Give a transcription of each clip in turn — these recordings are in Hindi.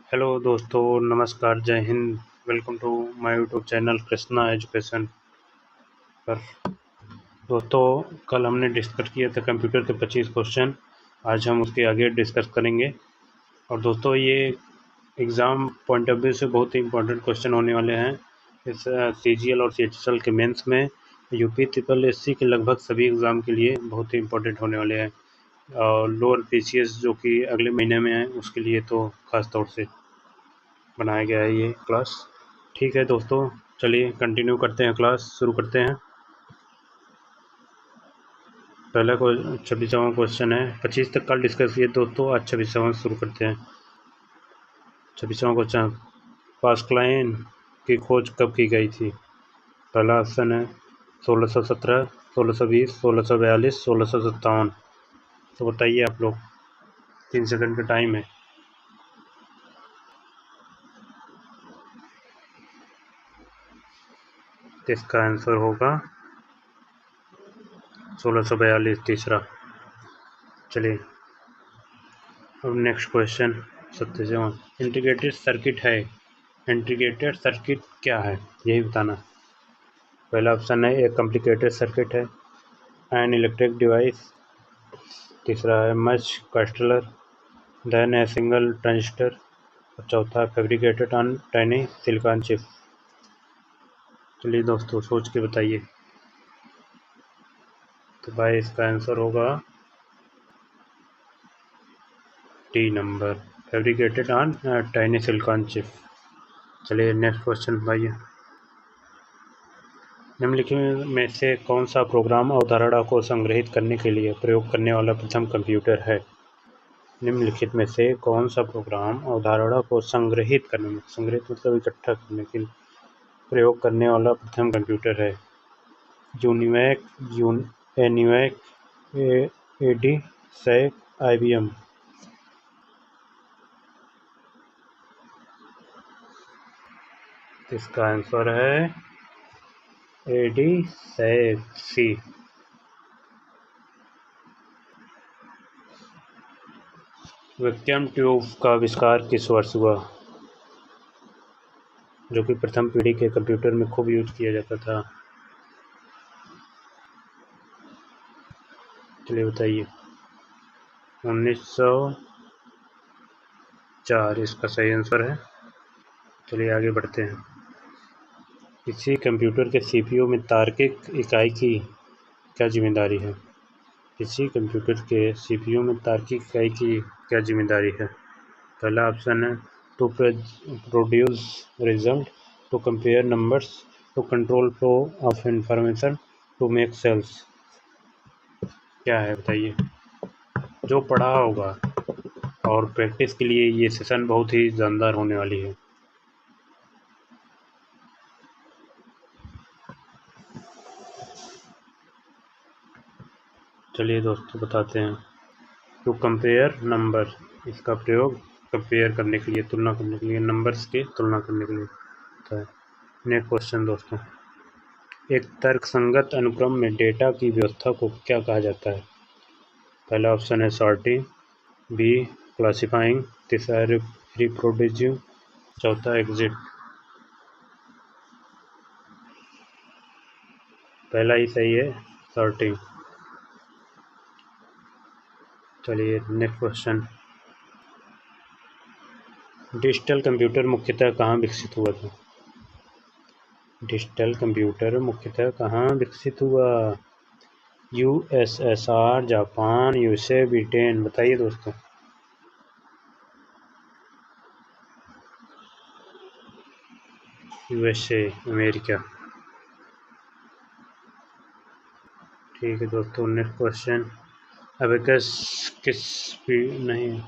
हेलो दोस्तों, नमस्कार, जय हिंद। Welcome to my YouTube channel Krishna education पर। दोस्तों, कल हमने डिस्कस किया था कंप्यूटर के 25 क्वेश्चन। आज हम उसके आगे डिस्कस करेंगे। और दोस्तों, ये एग्ज़ाम पॉइंट ऑफ व्यू से बहुत ही इंपॉर्टेंट क्वेश्चन होने वाले हैं। इस CGL और CHSL के मेंस में यूपी ट्रिपल एससी के लगभग सभी एग्ज़ाम के लिए बहुत ही इंपॉर्टेंट होने वाले हैं। और लोअर PCS जो कि अगले महीने में है, उसके लिए तो ख़ास तौर से बनाया गया है ये क्लास। ठीक है दोस्तों, चलिए कंटिन्यू करते हैं, क्लास शुरू करते हैं। पहला 26वां क्वेश्चन है। 25 तक कल डिस्कस किए दोस्तों, आज 26वां शुरू करते हैं। 26वां क्वेश्चन, पास्कलाइन की खोज कब की गई थी? पहला ऑप्शन है 1617, 1620, 1642, 1657। तो बताइए आप लोग, 3 सेकंड का टाइम है। तो इसका आंसर होगा 1642, तीसरा। चलिए अब नेक्स्ट क्वेश्चन 27वां। इंटीग्रेटेड सर्किट है। इंटीग्रेटेड सर्किट क्या है, यही बताना। पहला ऑप्शन है एक कॉम्प्लिकेटेड सर्किट है, एन इलेक्ट्रिक डिवाइस। तीसरा है मच कैस्टलर, देन है सिंगल ट्रांजिस्टर। और चौथा fabricated on tiny silicon chip. चलिए दोस्तों, सोच के बताइए। तो भाई इसका आंसर होगा D number, fabricated on tiny silicon chip. चलिए नेक्स्ट क्वेश्चन भाई। निम्नलिखित में से कौन सा प्रोग्राम अवधारणा को संग्रहित करने के लिए प्रयोग करने वाला प्रथम कंप्यूटर है? निम्नलिखित में से कौन सा प्रोग्राम अवधारणा को संग्रहित करने में, संग्रहित मतलब इकट्ठा करने के लिए प्रयोग करने वाला प्रथम कंप्यूटर है? UNIVAC, ENIAC, EDSAC, IBM। इसका आंसर है EDSAC, C. Vacuum tube का आविष्कार किस वर्ष हुआ? जो कि प्रथम पीढ़ी के कंप्यूटर में खूब यूज किया जाता था। चलिए बताइए। 1904 इसका सही आंसर है। चलिए आगे बढ़ते हैं। किसी कंप्यूटर के CPU में तार्किक इकाई की क्या जिम्मेदारी है? किसी कंप्यूटर के CPU में तार्किक इकाई की क्या जिम्मेदारी है? पहला ऑप्शन है to produce result, to compare numbers, to control flow of information, to make sales. क्या है बताइए, जो पढ़ा होगा। और प्रैक्टिस के लिए ये सेशन बहुत ही जानदार होने वाली है। चलिए दोस्तों बताते हैं। टू कंपेयर नंबर, इसका प्रयोग कंपेयर करने के लिए, तुलना करने के लिए, नंबर्स की तुलना करने के लिए होता है। नेक्स्ट क्वेश्चन दोस्तों, एक तर्कसंगत अनुक्रम में डेटा की व्यवस्था को क्या कहा जाता है? पहला ऑप्शन है सॉर्टिंग, बी क्लासिफाइंग, तीसरा रिप्रोड्यूसिंग, चौथा एग्जिट। पहला ही सही है, सॉर्टिंग। चलिए नेक्स्ट क्वेश्चन, डिजिटल कंप्यूटर मुख्यतः कहाँ विकसित हुआ था? डिजिटल कंप्यूटर मुख्यतः कहाँ विकसित हुआ? USSR, Japan, USA, Britain. बताइए दोस्तों। USA, America. ठीक है दोस्तों, नेक्स्ट क्वेश्चन, अबेकस किस नहीं,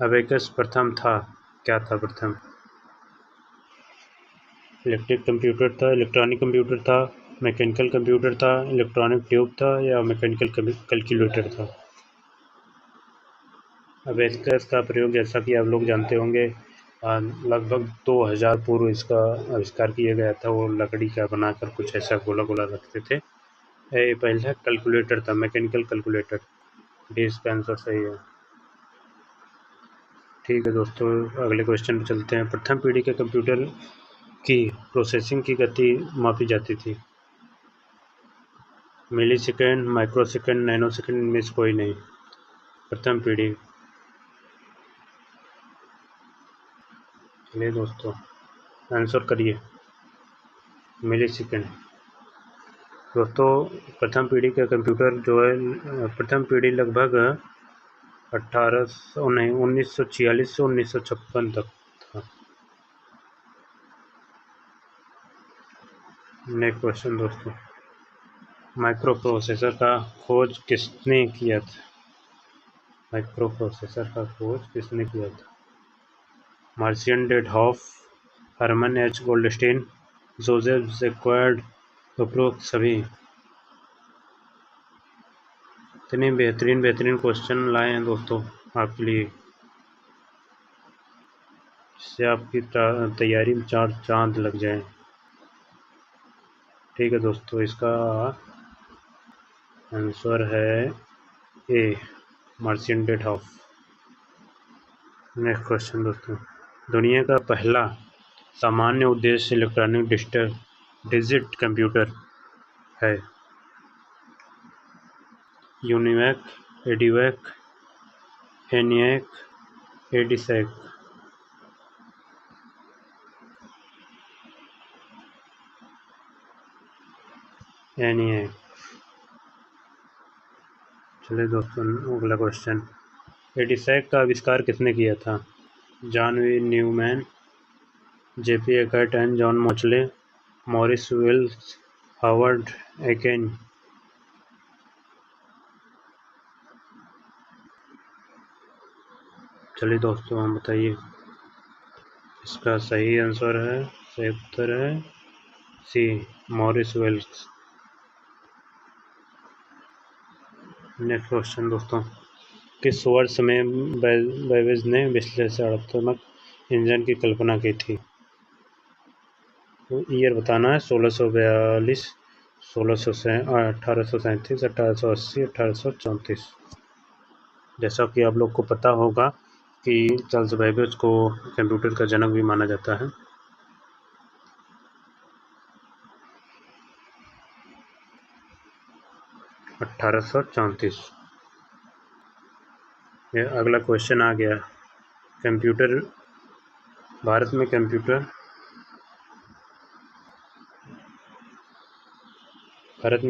अबेकस प्रथम था, क्या था प्रथम? इलेक्ट्रिक कंप्यूटर था, इलेक्ट्रॉनिक कंप्यूटर था, मैकेनिकल कंप्यूटर था, इलेक्ट्रॉनिक ट्यूब था, या मैकेनिकल कैलकुलेटर था? अबेकस का प्रयोग जैसा कि आप लोग जानते होंगे, लगभग 2000 पूर्व इसका आविष्कार किया गया था। वो लकड़ी का बनाकर कुछ ऐसा गोला गोला रखते थे। ये पहला कैलकुलेटर था, मैकेनिकल कैलकुलेटर। डी इसका आंसर सही है। ठीक है दोस्तों, अगले क्वेश्चन पे चलते हैं। प्रथम पीढ़ी के कंप्यूटर की प्रोसेसिंग की गति मापी जाती थी। Millisecond, microsecond, nanosecond, इनमें से कोई नहीं। प्रथम पीढ़ी। चलिए दोस्तों आंसर करिए। मिली सेकेंड। दोस्तों प्रथम पीढ़ी का कंप्यूटर जो है, प्रथम पीढ़ी लगभग 1946 से 1956 तक था। नेक्स्ट क्वेश्चन दोस्तों, माइक्रो प्रोसेसर का खोज किसने किया था? माइक्रो प्रोसेसर का खोज किसने किया था? Marcian Ted Hoff, Herman H Goldstine, Joseph Jacquard, उपरोक्त सभी। इतने बेहतरीन क्वेश्चन लाए हैं दोस्तों आपके लिए, जिससे आपकी तैयारी में चार चांद लग जाए। ठीक है दोस्तों, इसका आंसर है ए, मार्सियन डेटहॉफ। नेक्स्ट क्वेश्चन दोस्तों, दुनिया का पहला सामान्य उद्देश्य इलेक्ट्रॉनिक डिजिट कंप्यूटर है? UNIVAC, EDVAC, ENIAC, EDSAC. ENIAC. चलिए दोस्तों अगला क्वेश्चन, एडिसैक का आविष्कार किसने किया था? John V Neumann, JP Eckert and John Mauchly, Maurice Wilkes, Howard Aiken. चलिए दोस्तों हम बताइए। इसका सही आंसर है, सही उत्तर है सी, मॉरिस वेल्स। नेक्स्ट क्वेश्चन दोस्तों, किस वर्ष में बेबेज ने विश्लेषणात्मक इंजन की कल्पना की थी? तो ईयर बताना है, 1642, 1837, 1880, 1834। जैसा कि आप लोग को पता होगा कि चार्ल्स बेबेज को कंप्यूटर का जनक भी माना जाता है। ये अगला क्वेश्चन आ गया, कंप्यूटर, भारत में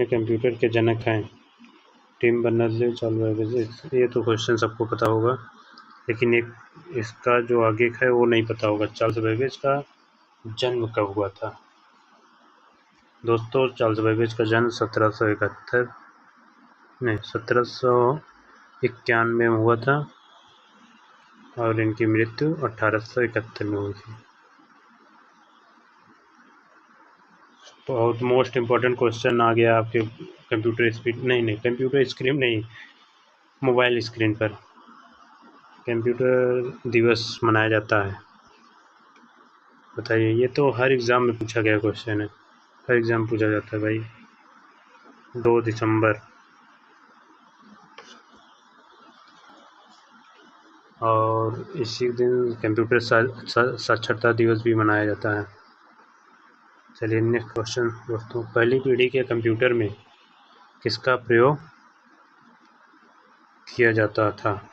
कंप्यूटर के जनक हैं टिम बर्नर्स-ली, चार्ल्स बेबेज। ये तो क्वेश्चन सबको पता होगा, लेकिन एक इसका जो आगे का है वो नहीं पता होगा, चार्ल्स बेबेज का जन्म कब हुआ था? दोस्तों चार्ल्स बेबेज का जन्म 1791 में हुआ था और इनकी मृत्यु 1871 में हुई थी। बहुत मोस्ट इम्पोर्टेंट क्वेश्चन आ गया आपके कंप्यूटर स्क्रीन, नहीं कंप्यूटर स्क्रीन नहीं, मोबाइल स्क्रीन पर कंप्यूटर दिवस मनाया जाता है। बताइए, ये तो हर एग्ज़ाम में पूछा गया क्वेश्चन है, हर एग्ज़ाम पूछा जाता है भाई। 2 दिसंबर। और इसी दिन कंप्यूटर साक्षरता दिवस भी मनाया जाता है। चलिए नेक्स्ट क्वेश्चन दोस्तों, पहली पीढ़ी के कंप्यूटर में किसका प्रयोग किया जाता था?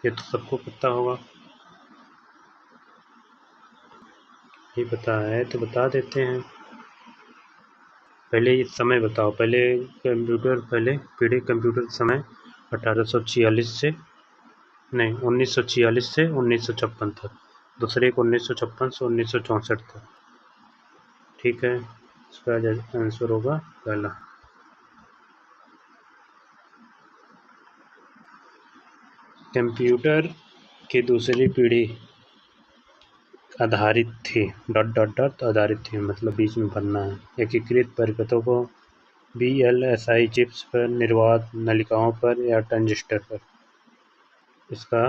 ये तो सबको पता होगा, ये पता है तो बता देते हैं। पहले ये समय बताओ, पहले पीढ़ी कंप्यूटर समय 1846 से 1946 से 1956 तक, दूसरे को 1956 से 1964 तक। ठीक है, इसका आंसर होगा पहला। कंप्यूटर की दूसरी पीढ़ी आधारित थी आधारित थी, मतलब बीच में भरना है, एकीकृत परिपथों को, VLSI चिप्स पर, निर्वात नलिकाओं पर या ट्रांजिस्टर पर। इसका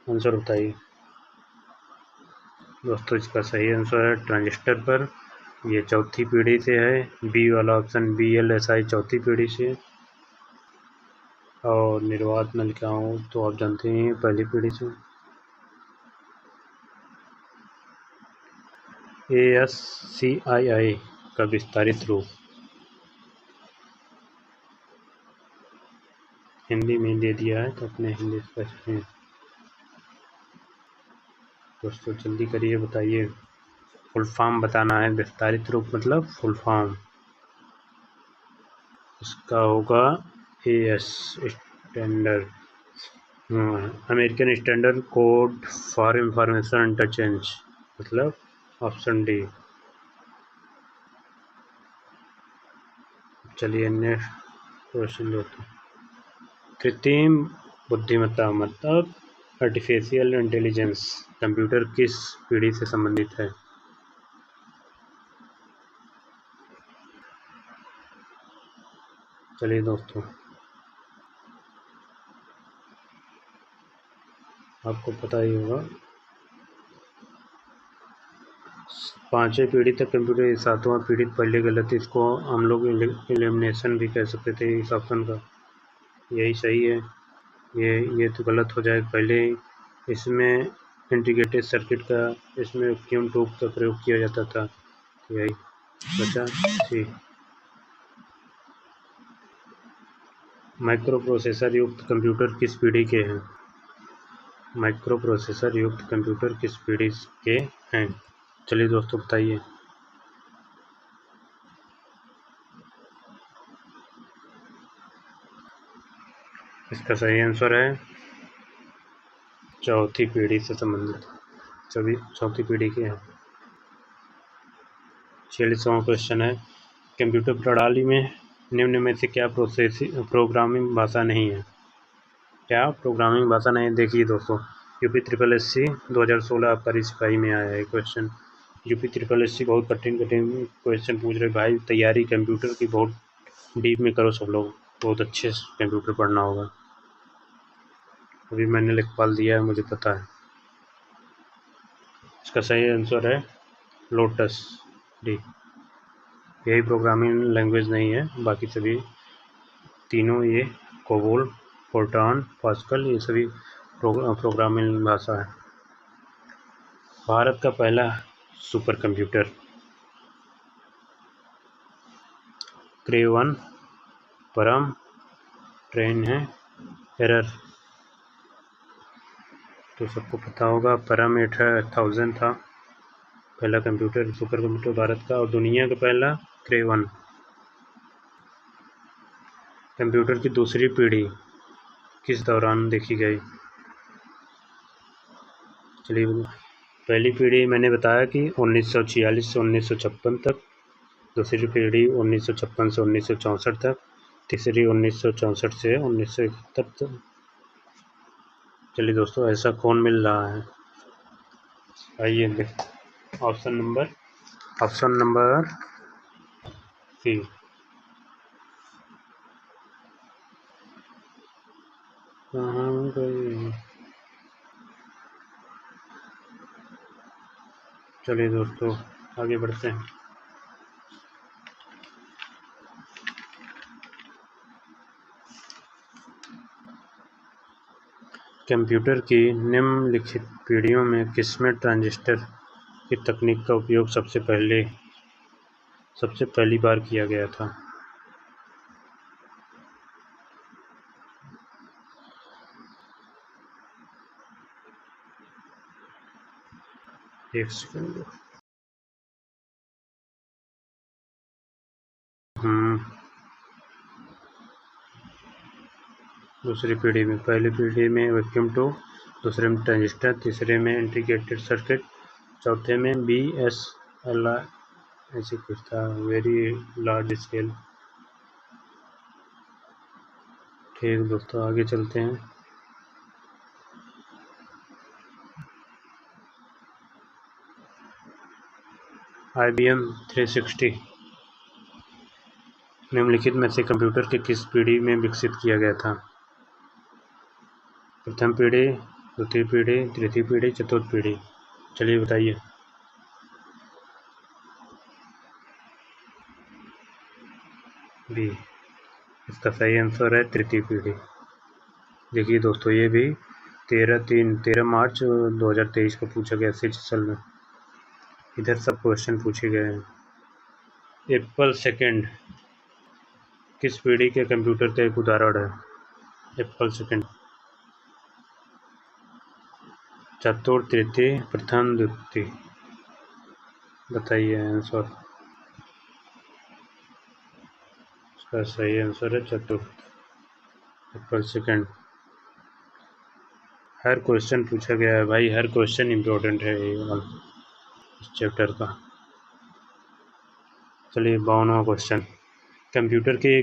आंसर बताइए। दोस्तों इसका सही आंसर है ट्रांजिस्टर पर, ये चौथी पीढ़ी से है, बी वाला ऑप्शन VLSI चौथी पीढ़ी से। और निर्वात नलिकाओं तो आप जानते ही हैं पहली पीढ़ी से। ASCII का विस्तारित रूप। हिंदी में दे दिया है तो अपने हिंदी से पढ़ें। दोस्तों जल्दी करिए, बताइए। फुल फॉर्म बताना है, विस्तारित रूप मतलब फुल फॉर्म। इसका होगा AS standard, American standard code for information interchange, मतलब ऑप्शन डी। चलिए नेक्स्ट क्वेश्चन लेते हैं। कृत्रिम बुद्धिमत्ता मतलब आर्टिफिशियल इंटेलिजेंस कंप्यूटर किस पीढ़ी से संबंधित है? चलिए दोस्तों, आपको पता ही होगा, 5वीं पीढ़ी तक कंप्यूटर, 7वां पीढ़ी पहले गलत, इसको हम लोग एलिमिनेशन भी कह सकते थे इस ऑप्शन का। यही सही है, ये तो गलत हो जाएगा। पहले इसमें इंटीग्रेटेड सर्किट का, इसमें वैक्यूम ट्यूब का प्रयोग किया जाता था, यही बचा सी। माइक्रो प्रोसेसर युक्त कंप्यूटर किस पीढ़ी के हैं? माइक्रो प्रोसेसर युक्त कंप्यूटर किस पीढ़ी के हैं? चलिए दोस्तों बताइए। इसका सही आंसर है चौथी पीढ़ी से संबंधित, सभी चौथी पीढ़ी के हैं। 46वां क्वेश्चन है, कंप्यूटर प्रणाली में निम्न में से क्या प्रोग्रामिंग भाषा नहीं है? क्या प्रोग्रामिंग भाषा नहीं? देखिए दोस्तों, UPSSC 2016 आपका सिपाही में आया है क्वेश्चन। UPSSC बहुत कठिन क्वेश्चन पूछ रहे भाई, तैयारी कंप्यूटर की बहुत डीप में करो सब लोग, बहुत अच्छे से कंप्यूटर पढ़ना होगा। अभी मैंने लेखपाल दिया है, मुझे पता है। इसका सही आंसर है लोटस डी। यही प्रोग्रामिंग लैंग्वेज नहीं है, बाकी सभी तीनों ये कोबोल, फोर्ट्रान, पास्कल, ये सभी प्रोग्रामिंग भाषा है। भारत का पहला सुपर कंप्यूटर क्रेव 1, परम, ट्रेन है, एरर। तो सबको पता होगा परम 8000 था पहला कंप्यूटर, सुपर कंप्यूटर भारत का। और दुनिया का पहला क्रेव 1। कंप्यूटर की दूसरी पीढ़ी किस दौरान देखी गई? चलिए, पहली पीढ़ी मैंने बताया कि 1946 से 1956 तक, दूसरी पीढ़ी 1956 से 1964 तक, तीसरी 1964 से 1971 तक। चलिए दोस्तों, ऐसा कौन मिल रहा है? आइए देख, ऑप्शन नंबर सी। कहाँ गए? चलिए दोस्तों आगे बढ़ते हैं। कंप्यूटर की निम्नलिखित पीढ़ियों में किसमें ट्रांजिस्टर की तकनीक का उपयोग सबसे पहली बार किया गया था? एक सेकंड। दूसरी पीढ़ी में, पहली पीढ़ी में वैक्यूम ट्यूब, दूसरे में ट्रांजिस्टर, तीसरे में इंटीग्रेटेड सर्किट, चौथे में BSLI, ऐसे कुछ था, वेरी लार्ज स्केल। ठीक दोस्तों, आगे चलते हैं। IBM 360 निम्नलिखित में से कंप्यूटर के किस पीढ़ी में विकसित किया गया था? प्रथम पीढ़ी, द्वितीय पीढ़ी, तृतीय पीढ़ी, चतुर्थ पीढ़ी। चलिए बताइए। बी। इसका सही आंसर है तृतीय पीढ़ी। देखिए दोस्तों, ये भी 13 मार्च 2023 को पूछा गया CHSL में। इधर सब क्वेश्चन पूछे गए हैं। एप्पल सेकंड किस पीढ़ी के कंप्यूटर का एक उदाहरण है? एप्पल सेकंड चतुर्थ, तृतीय, प्रथम, द्वितीय। बताइए आंसर। इसका सही आंसर है चतुर्थ, एप्पल सेकंड। हर क्वेश्चन पूछा गया है भाई, हर क्वेश्चन इम्पोर्टेंट है ये वाला इस चैप्टर का। चलिए 52वां क्वेश्चन। कंप्यूटर के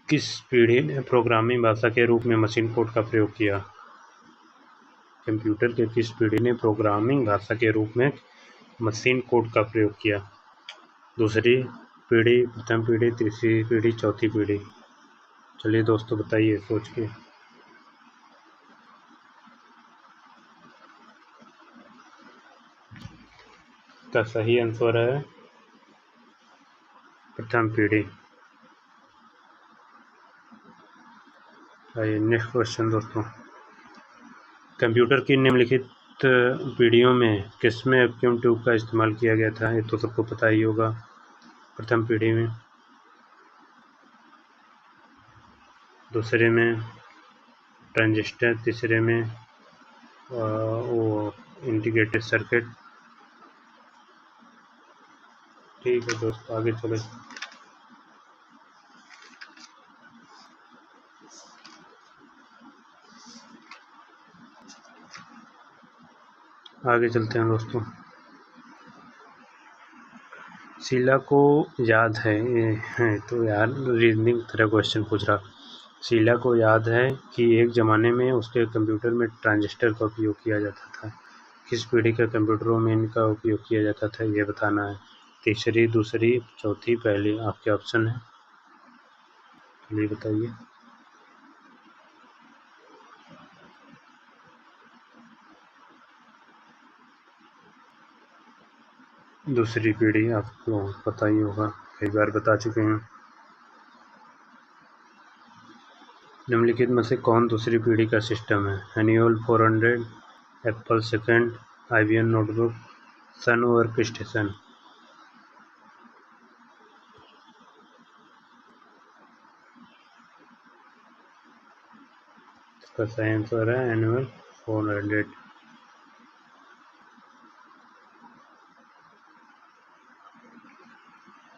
किस पीढ़ी ने प्रोग्रामिंग भाषा के रूप में मशीन कोड का प्रयोग किया? कंप्यूटर के किस पीढ़ी ने प्रोग्रामिंग भाषा के रूप में मशीन कोड का प्रयोग किया? दूसरी पीढ़ी, प्रथम पीढ़ी, तीसरी पीढ़ी, चौथी पीढ़ी। चलिए दोस्तों बताइए सोच के। का सही आंसर है प्रथम पीढ़ी। आइए नेक्स्ट क्वेश्चन दोस्तों। कंप्यूटर की निम्नलिखित पीढ़ियों में किसमें वैक्यूम ट्यूब का इस्तेमाल किया गया था? ये तो सबको पता ही होगा। प्रथम पीढ़ी में, दूसरे में ट्रांजिस्टर, तीसरे में वो इंटीग्रेटेड सर्किट। ठीक है दोस्तों आगे चले। आगे चलते हैं दोस्तों। शीला को याद है, तो यार रीजनिंग तरह क्वेश्चन पूछ रहा। शीला को याद है कि एक ज़माने में उसके कंप्यूटर में ट्रांजिस्टर का उपयोग किया जाता था। किस पीढ़ी के कंप्यूटरों में इनका उपयोग किया जाता था ये बताना है। तीसरी, दूसरी, चौथी, पहली। आपके ऑप्शन है, चलिए बताइए। दूसरी पीढ़ी आपको पता ही होगा, कई बार बता चुके हैं। निम्नलिखित में से कौन दूसरी पीढ़ी का सिस्टम है? एन्यूअल 400, Apple second, IBM notebook, Sun workstation. इसका सही आंसर है एन्यूअल 400।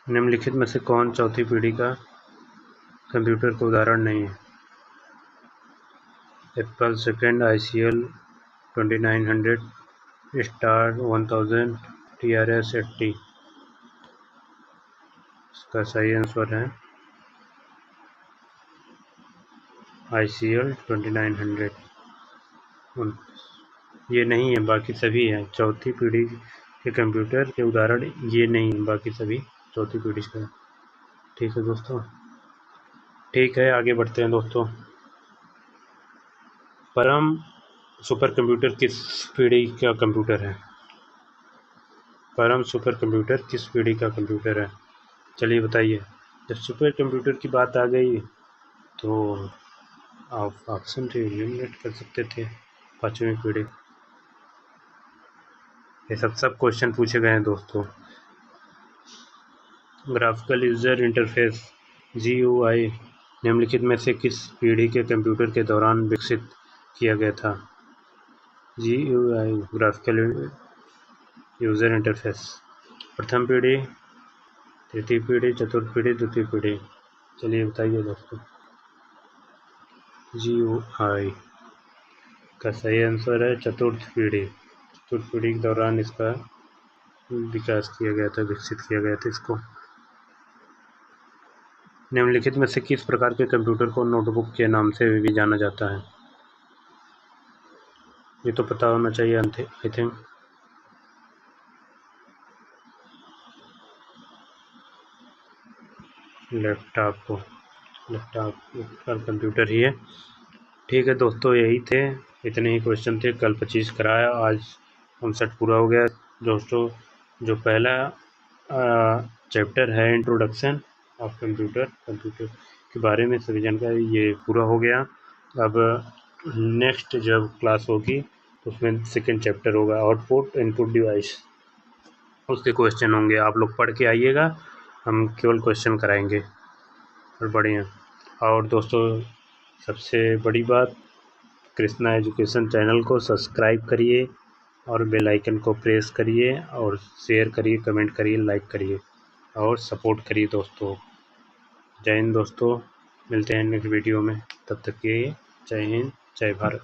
निम्नलिखित में से कौन चौथी पीढ़ी का कंप्यूटर का उदाहरण नहीं है? Apple second, ICL 2900, star 1000, TRS 80। इसका सही आंसर है ICL 2900। ये नहीं है, बाकी सभी हैं चौथी पीढ़ी के कंप्यूटर के उदाहरण। ये नहीं है, बाकी सभी चौथी पीढ़ी का। ठीक है दोस्तों, ठीक है आगे बढ़ते हैं दोस्तों। परम सुपर कंप्यूटर किस पीढ़ी का कंप्यूटर है? परम सुपर कंप्यूटर किस पीढ़ी का कंप्यूटर है? चलिए बताइए। जब सुपर कंप्यूटर की बात आ गई तो आप ऑप्शन से एलिमिनेट कर सकते थे। पांचवी पीढ़ी। ये सब क्वेश्चन पूछे गए हैं दोस्तों। ग्राफिकल यूजर इंटरफेस GUI निम्नलिखित में से किस पीढ़ी के कंप्यूटर के दौरान विकसित किया गया था? GUI graphical user interface. प्रथम पीढ़ी, तृतीय पीढ़ी, चतुर्थ पीढ़ी, द्वितीय पीढ़ी। चलिए बताइए दोस्तों। GUI का सही आंसर है चतुर्थ पीढ़ी। चतुर्थ पीढ़ी के दौरान इसका विकास किया गया था, विकसित किया गया था इसको। निम्नलिखित में से किस प्रकार के कंप्यूटर को नोटबुक के नाम से भी जाना जाता है? ये तो पता होना चाहिए आई थिंक। लैपटॉप का कंप्यूटर ही है। ठीक है दोस्तों, यही थे, इतने ही क्वेश्चन थे। कल 25 कराया, आज 59 पूरा हो गया दोस्तों। जो पहला चैप्टर है इंट्रोडक्शन ऑफ कंप्यूटर के बारे में सभी जानकारी, ये पूरा हो गया। अब नेक्स्ट जब क्लास होगी तो उसमें सेकेंड चैप्टर होगा, आउटपुट इनपुट डिवाइस। उसके क्वेश्चन होंगे, आप लोग पढ़ के आइएगा, हम केवल क्वेश्चन कराएंगे और बढ़िया। और दोस्तों सबसे बड़ी बात, कृष्णा एजुकेशन चैनल को सब्सक्राइब करिए और बेल आइकन को प्रेस करिए और शेयर करिए, कमेंट करिए, लाइक करिए और सपोर्ट करिए दोस्तों। जय हिंद दोस्तों, मिलते हैं नेक्स्ट वीडियो में, तब तक के जय हिंद, जय भारत।